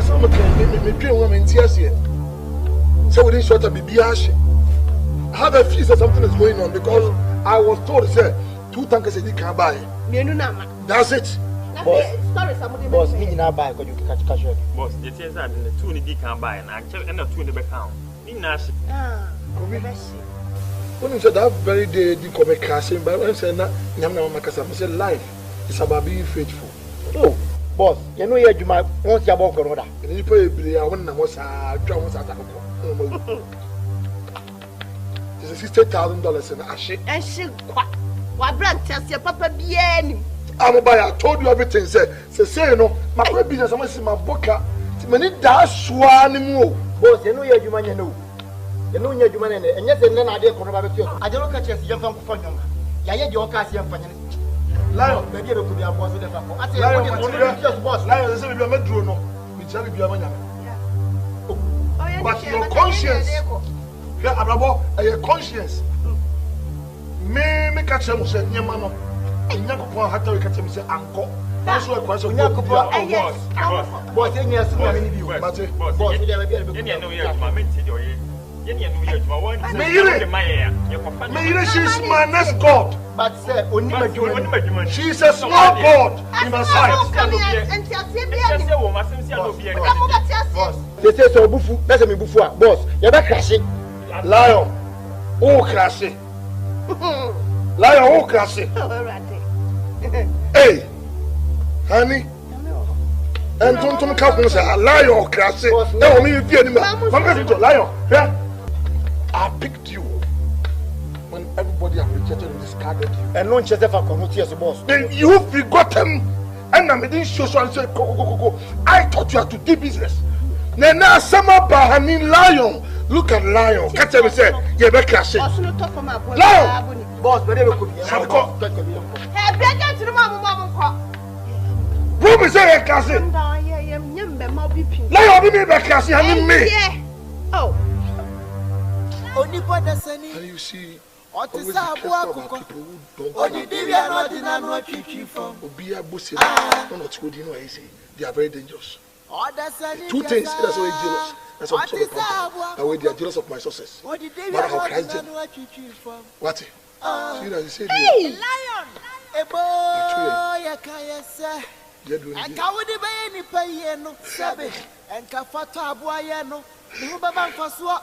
saw me dream woman tears here. So we didn't shut up Bibiashi. I have a feeling that something is going on because I was told, say, 2 tankers you can't buy. That's it. Boss, me now buy because you catch cash. Boss, the things that the 2 in the can buy and I check and the 2 in the back count. In Nash. When you said that very day, the comic casting, but when I said that, I said life is about being faithful. Oh, boss, you know you might want your walk or and you pay I want to was a It's $60,000 in Ashi. And she what brand tells your papa bien. I'm about I told you everything. Say, you know, my business, I'm going to see my book. Many dash one more. Boss, you know you man, you know. You know you man, and yet then I did come about you. I don't catch a young fan. Yaya, your cast young fan. Lion, maybe it could be a boss with the family. I say, just boss. Lion, let's say we are not drawn. We tell you, but your conscience, your conscience. Me catch him say, Yamano. And Yakupon had to catch him say, Uncle. That's what question. Boss, yes, she's my next God. But sir, she's a small God in my sight. They say so bufu, that's me bufu. Boss, you're not crashing. Lion, oh crashing. Lion, oh crashing. Hey, honey. And don't come and say, lion or crashing. No, me, if you're the lion. I picked you when everybody have rejected and discarded you. And no chest for community as a boss. Then you forgotten and I didn't show so and say go. I taught you how to do business. Now summer bahani lion. Look at lion. Catch him and say, you better crash it. Lion! Boss, but they could be. Hey, bring it to the mama. Who is saying crash it? Lion, be back crash it, me. Oh. And you see, always be careful about people who don't be a bussy. Not good, you know, I say. They are very dangerous. 2 things, that's why jealous. That's what I'm talking about. They are jealous of my success. But how can I what? See that you say, hey, lion! And Kawadi Bayani Payeno, Sabe, and Kafata Boyano, Nubaman Fasua.